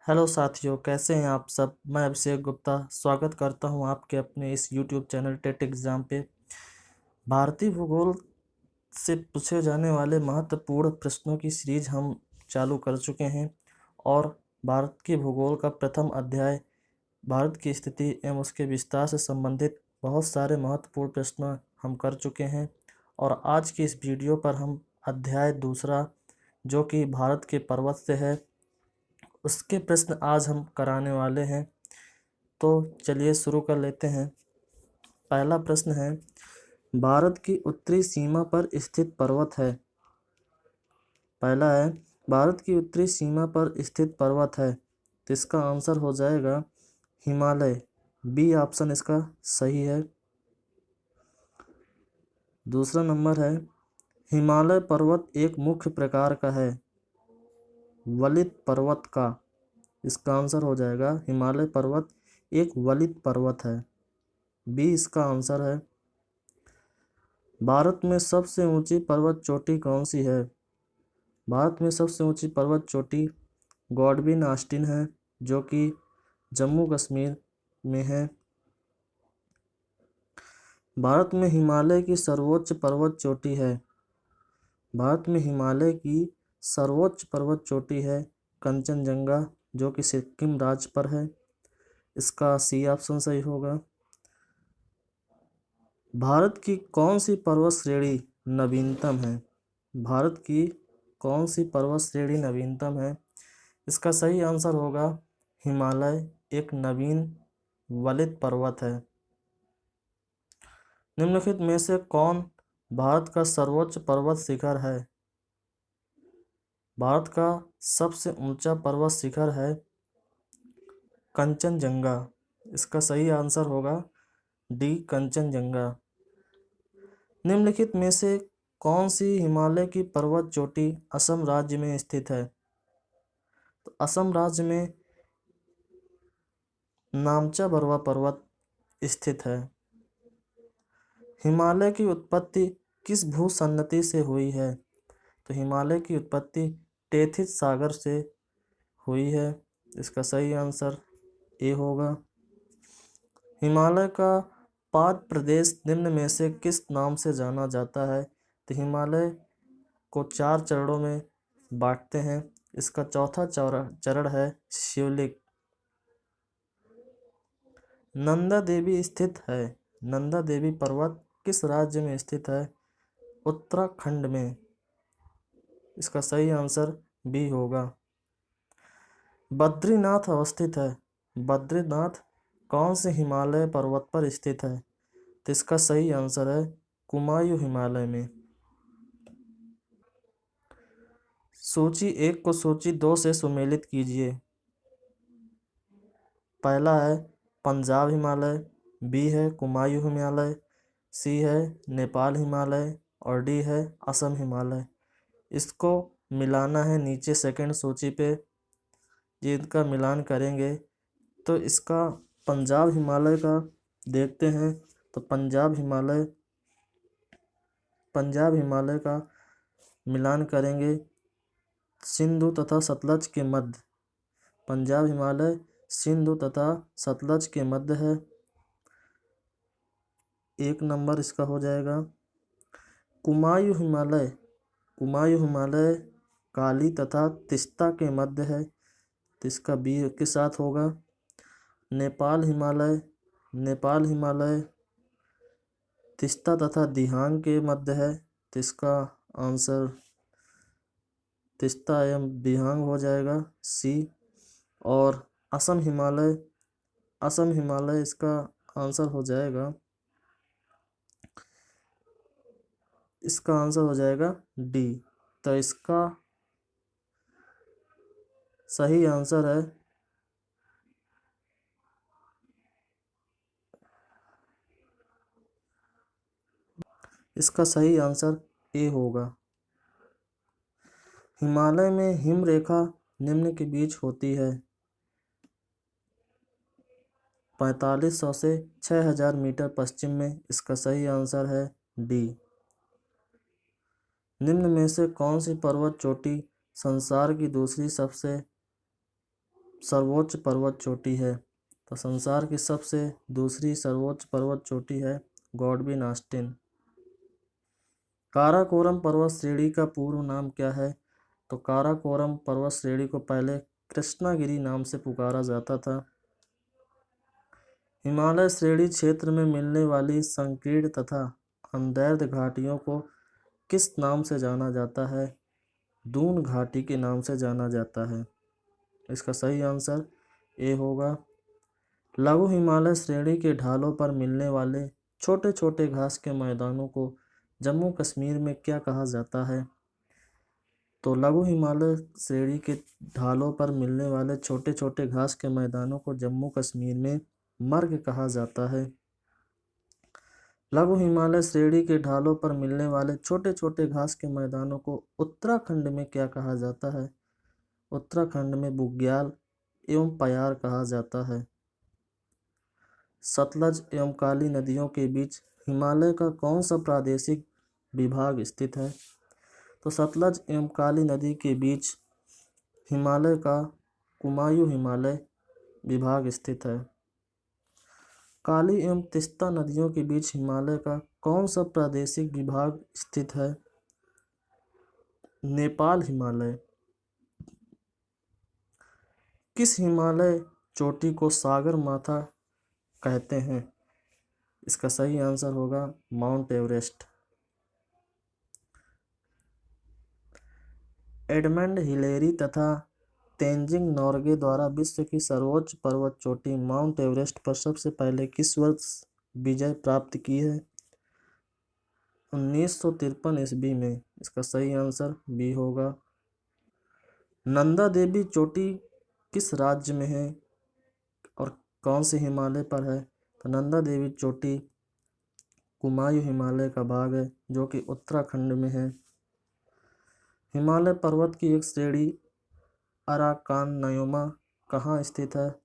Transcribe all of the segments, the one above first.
Hello साथियों, कैसे हैं आप सब। मैं अभिषेक गुप्ता स्वागत करता हूं आपके अपने इस यूट्यूब चैनल टेट एग्ज़ाम पे। भारतीय भूगोल से पूछे जाने वाले महत्वपूर्ण प्रश्नों की सीरीज हम चालू कर चुके हैं और भारत के भूगोल का प्रथम अध्याय भारत की स्थिति एवं उसके विस्तार से संबंधित बहुत सारे महत्वपूर्ण प्रश्न हम कर चुके हैं। और आज की इस वीडियो पर हम अध्याय दूसरा, जो कि भारत के पर्वत से है, उसके प्रश्न आज हम कराने वाले हैं। तो चलिए शुरू कर लेते हैं। पहला प्रश्न है, भारत की उत्तरी सीमा पर स्थित पर्वत है। पहला है, भारत की उत्तरी सीमा पर स्थित पर्वत है, तो इसका आंसर हो जाएगा हिमालय। बी ऑप्शन इसका सही है। दूसरा नंबर है, हिमालय पर्वत एक मुख्य प्रकार का है वलित पर्वत का। इसका आंसर हो जाएगा हिमालय पर्वत एक वलित पर्वत है। बी इसका आंसर है। भारत में सबसे ऊंची पर्वत चोटी कौन सी है। भारत में सबसे ऊंची पर्वत चोटी गॉडविन ऑस्टिन है, जो कि जम्मू कश्मीर में है। भारत में हिमालय की सर्वोच्च पर्वत चोटी है। भारत में हिमालय की सर्वोच्च पर्वत चोटी है कंचनजंगा, जो कि सिक्किम राज्य पर है। इसका सी ऑप्शन सही होगा। भारत की कौन सी पर्वत श्रेणी नवीनतम है। भारत की कौन सी पर्वत श्रेणी नवीनतम है। इसका सही आंसर होगा हिमालय एक नवीन वलित पर्वत है। निम्नलिखित में से कौन भारत का सर्वोच्च पर्वत शिखर है। भारत का सबसे ऊंचा पर्वत शिखर है कंचनजंगा। इसका सही आंसर होगा डी कंचनजंगा। निम्नलिखित में से कौन सी हिमालय की पर्वत चोटी असम राज्य में स्थित है। तो असम राज्य में नामचा बरवा पर्वत स्थित है। हिमालय की उत्पत्ति किस भूसन्नति से हुई है। तो हिमालय की उत्पत्ति टेथिस सागर से हुई है। इसका सही आंसर ए होगा। हिमालय का पाद प्रदेश निम्न में से किस नाम से जाना जाता है। तो हिमालय को 4 चरणों में बांटते हैं। इसका चौथा चरण है शिवलिक। नंदा देवी स्थित है। नंदा देवी पर्वत किस राज्य में स्थित है। उत्तराखंड में। इसका सही आंसर बी होगा। बद्रीनाथ अवस्थित है। बद्रीनाथ कौन से हिमालय पर्वत पर स्थित है। तो इसका सही आंसर है कुमायूं हिमालय में। सूची 1 को सूची 2 से सुमेलित कीजिए। पहला है पंजाब हिमालय, बी है कुमायूं हिमालय, सी है नेपाल हिमालय और डी है असम हिमालय। इसको मिलाना है नीचे सेकंड सूची पे। ये इनका मिलान करेंगे तो इसका पंजाब हिमालय का देखते हैं। तो पंजाब हिमालय का मिलान करेंगे सिंधु तथा सतलज के मध्य। पंजाब हिमालय सिंधु तथा सतलज के मध्य है। 1 नंबर इसका हो जाएगा। कुमायूं हिमालय काली तथा तिस्ता के मध्य है, तो इसका बी के साथ होगा। नेपाल हिमालय तिस्ता तथा दिहांग के मध्य है, तो इसका आंसर तिस्ता एवं दिहांग हो जाएगा सी। और असम हिमालय इसका आंसर हो जाएगा डी। तो इसका सही आंसर है ए होगा। हिमालय में हिम रेखा निम्न के बीच होती है। 4500 से 6000 मीटर पश्चिम में। इसका सही आंसर है डी। निम्न में से कौन सी पर्वत चोटी संसार की दूसरी सबसे सर्वोच्च पर्वत चोटी है? तो संसार की सबसे दूसरी सर्वोच्च पर्वत चोटी है गॉडविन ऑस्टिन। काराकोरम पर्वत श्रेणी का पूर्व नाम क्या है? तो काराकोरम पर्वत श्रेणी को पहले कृष्णागिरी नाम से पुकारा जाता था। हिमालय श्रेणी क्षेत्र में मिलने वाली संकीर्ण तथा अंधैर्घ घाटियों को किस नाम से जाना जाता है? दून घाटी के नाम से जाना जाता है। इसका सही आंसर ए होगा। लघु हिमालय श्रेणी के ढालों पर मिलने वाले छोटे छोटे घास के मैदानों को जम्मू कश्मीर में क्या कहा जाता है? तो लघु हिमालय श्रेणी के ढालों पर मिलने वाले छोटे छोटे घास के मैदानों को जम्मू कश्मीर में मर्ग कहा जाता है। लघु हिमालय श्रेणी के ढालों पर मिलने वाले छोटे छोटे घास के मैदानों को उत्तराखंड में क्या कहा जाता है? उत्तराखंड में बुग्याल एवं पयार कहा जाता है। सतलज एवं काली नदियों के बीच हिमालय का कौन सा प्रादेशिक विभाग स्थित है? तो सतलज एवं काली नदी के बीच हिमालय का कुमायूं हिमालय विभाग स्थित है। काली एवं तीस्ता नदियों के बीच हिमालय का कौन सा प्रादेशिक विभाग स्थित है? नेपाल हिमालय। किस हिमालय चोटी को सागर माथा कहते हैं? इसका सही आंसर होगा माउंट एवरेस्ट। एडमंड हिलेरी तथा तेंजिंग नोर्गे द्वारा विश्व की सर्वोच्च पर्वत चोटी माउंट एवरेस्ट पर सबसे पहले किस वर्ष विजय प्राप्त की है? 1953 ईस्वी में। इसका सही आंसर बी होगा। नंदा देवी चोटी किस राज्य में है और कौन से हिमालय पर है? तो नंदा देवी चोटी कुमायूं हिमालय का भाग है जो कि उत्तराखंड में है। हिमालय पर्वत की एक श्रेणी अराकानयमा कहाँ स्थित है?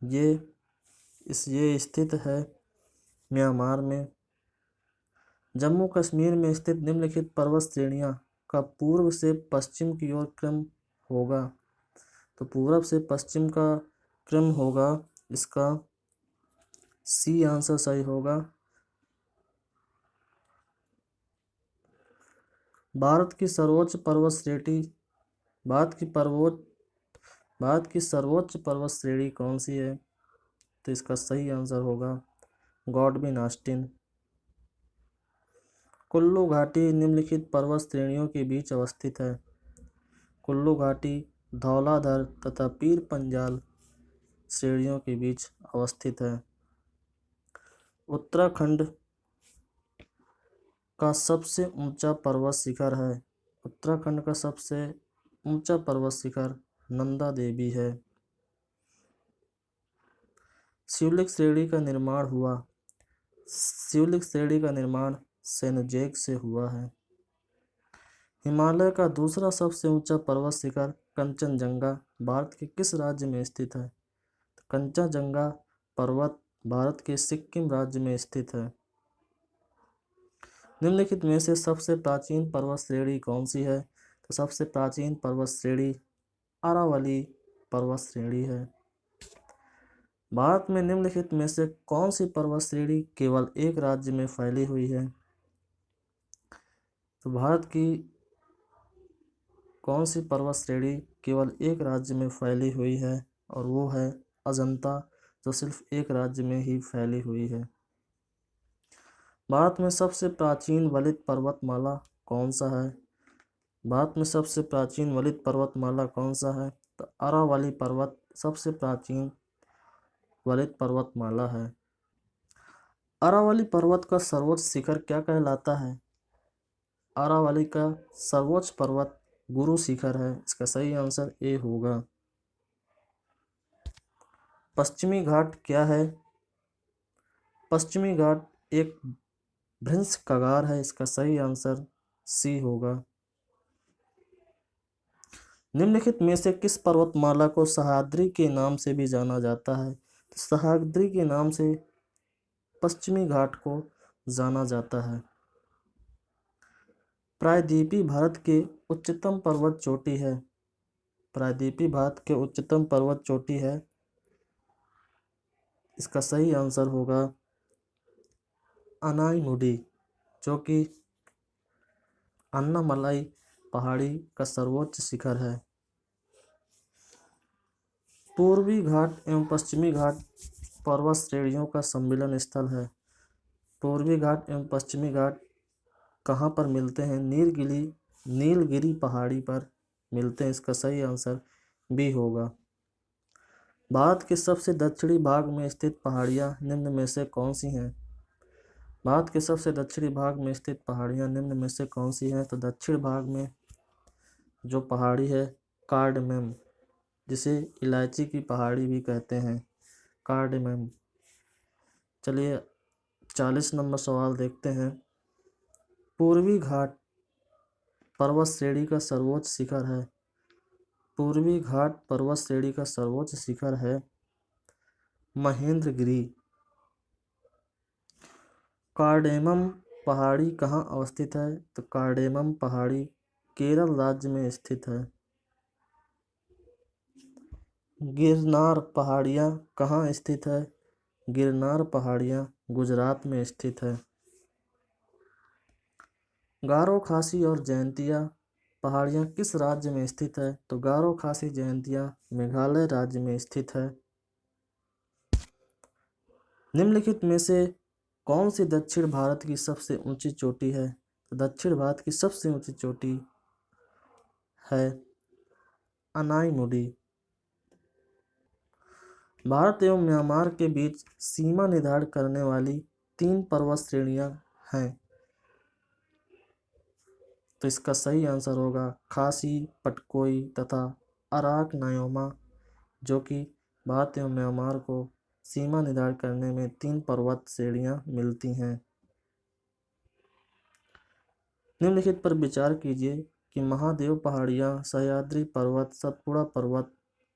ये स्थित है म्यांमार में। जम्मू कश्मीर में स्थित निम्नलिखित पर्वत श्रेणियाँ का पूर्व से पश्चिम की ओर क्रम होगा? तो पूर्व से पश्चिम का क्रम होगा, इसका सी आंसर सही होगा। भारत की सर्वोच्च पर्वत श्रेणी भारत की सर्वोच्च पर्वत श्रेणी कौन सी है? तो इसका सही आंसर होगा गॉडविन ऑस्टिन। कुल्लू घाटी निम्नलिखित पर्वत श्रेणियों के बीच अवस्थित है। कुल्लू घाटी धौलाधर तथा पीर पंजाल श्रेणियों के बीच अवस्थित है। उत्तराखंड का सबसे ऊंचा पर्वत शिखर है। उत्तराखंड का सबसे ऊंचा पर्वत शिखर नंदा देवी है। शिवलिक श्रेणी का निर्माण सेनोजेक से हुआ है। हिमालय का दूसरा सबसे ऊंचा पर्वत शिखर कंचनजंगा भारत के किस राज्य में स्थित है? कंचनजंगा पर्वत भारत के सिक्किम राज्य में स्थित है। निम्नलिखित में से सबसे प्राचीन पर्वत श्रेणी कौन सी है? तो सबसे प्राचीन पर्वत श्रेणी अरावली पर्वत श्रेणी है। भारत में निम्नलिखित में से कौन सी पर्वत श्रेणी केवल एक राज्य में फैली हुई है? तो भारत की कौन सी पर्वत श्रेणी केवल एक राज्य में फैली हुई है और वो है अजंता, जो सिर्फ एक राज्य में ही फैली हुई है। भारत में सबसे प्राचीन वलित पर्वतमाला कौन सा है? भारत में सबसे प्राचीन वलित पर्वतमाला कौन सा है? तो अरावली पर्वत सबसे प्राचीन वलित पर्वतमाला है। अरावली पर्वत का सर्वोच्च शिखर क्या कहलाता है? अरावली का सर्वोच्च पर्वत गुरु शिखर है। इसका सही आंसर ए होगा। पश्चिमी घाट क्या है? पश्चिमी घाट एक भ्रंश कगार है। इसका सही आंसर सी होगा। निम्नलिखित में से किस पर्वतमाला को सह्याद्री के नाम से भी जाना जाता है? सह्याद्री के नाम से पश्चिमी घाट को जाना जाता है। प्रायद्वीपी भारत के उच्चतम पर्वत चोटी है। प्रायद्वीपीय भारत के उच्चतम पर्वत चोटी है? इसका सही आंसर होगा अनाईमुडी, जो कि अन्नामलाई पहाड़ी का सर्वोच्च शिखर है। पूर्वी घाट एवं पश्चिमी घाट पर्वत श्रेणियों का सम्मिलन स्थल है। पूर्वी घाट एवं पश्चिमी घाट कहाँ पर मिलते हैं? नीलगिरी पहाड़ी पर मिलते हैं। इसका सही आंसर बी होगा। भारत के सबसे दक्षिणी भाग में स्थित पहाड़ियाँ निम्न में से कौन सी हैं? भारत के सबसे दक्षिणी भाग में स्थित पहाड़ियाँ निम्न में से कौन सी हैं? तो दक्षिण भाग में जो पहाड़ी है कार्डमम, जिसे इलायची की पहाड़ी भी कहते हैं, कार्डमम। चलिए 40 नंबर सवाल देखते हैं। पूर्वी घाट पर्वत श्रेणी का सर्वोच्च शिखर है। पूर्वी घाट पर्वत श्रेणी का सर्वोच्च शिखर है महेंद्रगिरी। कार्डेमम पहाड़ी कहाँ अवस्थित है? तो कार्डेमम पहाड़ी केरल राज्य में स्थित है। गिरनार पहाड़ियाँ कहाँ स्थित है? गिरनार पहाड़ियाँ गुजरात में स्थित है। गारो खासी और जयंतिया पहाड़ियाँ किस राज्य में स्थित है? तो गारो खासी जयंतिया मेघालय राज्य में स्थित है। निम्नलिखित में से कौन सी दक्षिण भारत की सबसे ऊंची चोटी है? तो दक्षिण भारत की सबसे ऊंची चोटी है अनाईमुडी। भारत एवं म्यांमार के बीच सीमा निर्धारण करने वाली 3 पर्वत श्रेणियां हैं। तो इसका सही आंसर होगा खासी, पटकोई तथा अराक नायोमा, जो कि भारत एवं म्यांमार को सीमा निर्धारण करने में 3 पर्वत श्रेणियां मिलती हैं। निम्नलिखित पर विचार कीजिए कि महादेव पहाड़ियाँ, सह्याद्री पर्वत, सतपुड़ा पर्वत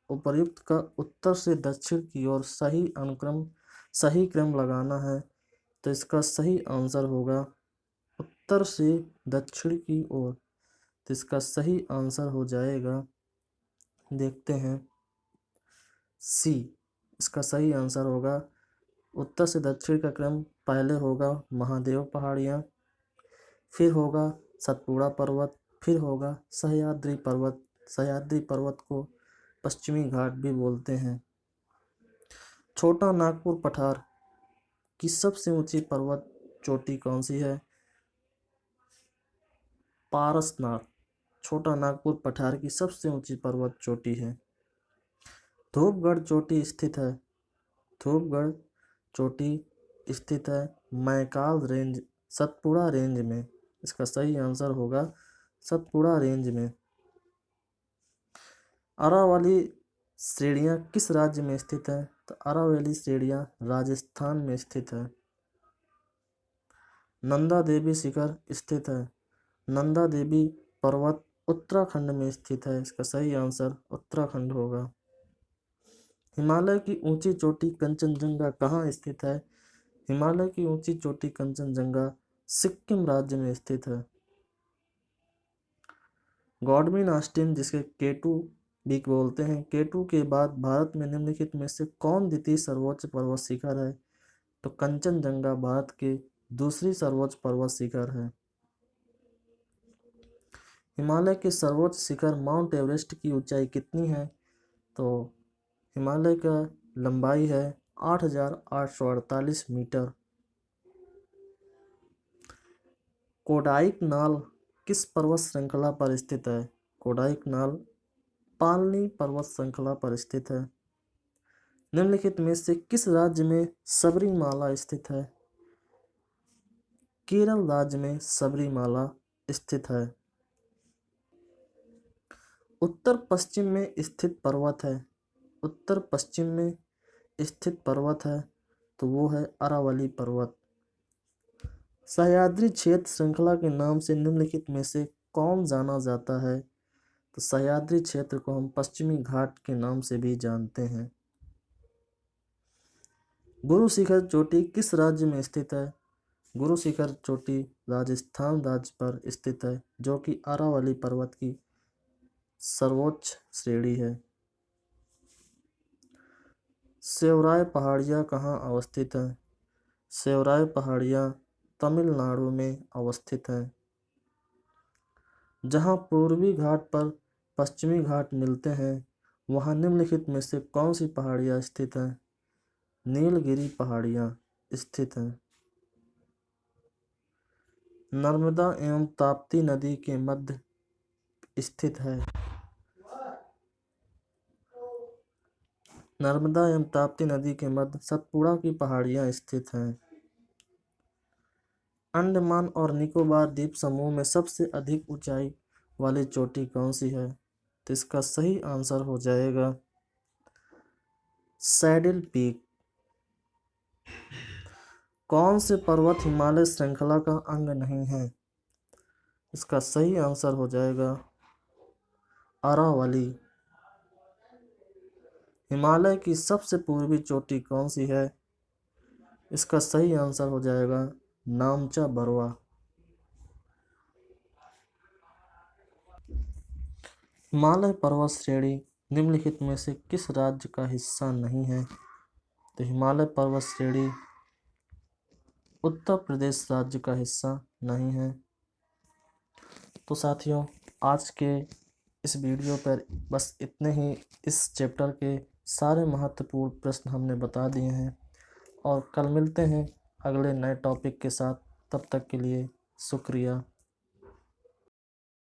उपर्युक्त का उत्तर से दक्षिण की ओर सही क्रम लगाना है। तो इसका सही आंसर होगा उत्तर से दक्षिण की ओर। तो इसका सही आंसर हो जाएगा, देखते हैं, सी। इसका सही आंसर होगा उत्तर से दक्षिण का क्रम पहले होगा महादेव पहाड़ियाँ, फिर होगा सतपुड़ा पर्वत, फिर होगा सह्याद्री पर्वत। सह्याद्री पर्वत को पश्चिमी घाट भी बोलते हैं। छोटा नागपुर पठार की सबसे ऊंची पर्वत चोटी कौन सी है? पारसनाथ छोटा नागपुर पठार की सबसे ऊंची पर्वत चोटी है। धूपगढ़ चोटी स्थित है। धूपगढ़ चोटी स्थित है मैकाल रेंज, सतपुड़ा रेंज में। इसका सही आंसर होगा सतपुड़ा रेंज में। अरावली श्रेणियाँ किस राज्य में स्थित है? तो अरावली श्रेणियाँ राजस्थान में स्थित है। नंदा देवी शिखर स्थित है। नंदा देवी पर्वत उत्तराखंड में स्थित है। इसका सही आंसर उत्तराखंड होगा। हिमालय की ऊंची चोटी कंचनजंगा कहाँ स्थित है? हिमालय की ऊंची चोटी कंचनजंगा सिक्किम राज्य में स्थित है। गॉडविन ऑस्टिन, जिसके केटू भी बोलते हैं, केटू के बाद भारत में निम्नलिखित में से कौन द्वितीय सर्वोच्च पर्वत शिखर है? तो कंचनजंगा भारत के दूसरी सर्वोच्च पर्वत शिखर है। हिमालय के सर्वोच्च शिखर माउंट एवरेस्ट की ऊंचाई कितनी है? तो हिमालय का लंबाई है 8,848 मीटर। कोडाइकनाल किस पर्वत श्रृंखला पर स्थित है? कोडाइकनाल पालनी पर्वत श्रृंखला पर स्थित है। निम्नलिखित में से किस राज्य में सबरीमाला स्थित है? केरल राज्य में सबरीमाला स्थित है। उत्तर पश्चिम में स्थित पर्वत है। उत्तर पश्चिम में स्थित पर्वत है तो वो है अरावली पर्वत। सह्याद्री क्षेत्र श्रृंखला के नाम से निम्नलिखित में से कौन जाना जाता है? तो सह्याद्री क्षेत्र को हम पश्चिमी घाट के नाम से भी जानते हैं। गुरु शिखर चोटी किस राज्य में स्थित है? गुरु शिखर चोटी राजस्थान राज्य पर स्थित है, जो कि अरावली पर्वत की सर्वोच्च श्रेणी है। सेवराय पहाड़ियाँ कहाँ अवस्थित है? सेवराय पहाड़ियाँ तमिलनाडु में अवस्थित है। जहाँ पूर्वी घाट पर पश्चिमी घाट मिलते हैं, वहाँ निम्नलिखित में से कौन सी पहाड़ियाँ स्थित हैं? नीलगिरी पहाड़ियाँ स्थित हैं। नर्मदा एवं ताप्ती नदी के मध्य स्थित है। नर्मदा एवं ताप्ती नदी के मध्य सतपुड़ा की पहाड़ियाँ स्थित हैं। अंडमान और निकोबार द्वीप समूह में सबसे अधिक ऊंचाई वाली चोटी कौन सी है? तो इसका सही आंसर हो जाएगा सैडल पीक। कौन से पर्वत हिमालय श्रृंखला का अंग नहीं है? इसका सही आंसर हो जाएगा अरावली। हिमालय की सबसे पूर्वी चोटी कौन सी है? इसका सही आंसर हो जाएगा नामचा बरवा। हिमालय पर्वत श्रेणी निम्नलिखित में से किस राज्य का हिस्सा नहीं है? तो हिमालय पर्वत श्रेणी उत्तर प्रदेश राज्य का हिस्सा नहीं है। तो साथियों, आज के इस वीडियो पर बस इतने ही। इस चैप्टर के सारे महत्वपूर्ण प्रश्न हमने बता दिए हैं और कल मिलते हैं अगले नए टॉपिक के साथ। तब तक के लिए शुक्रिया।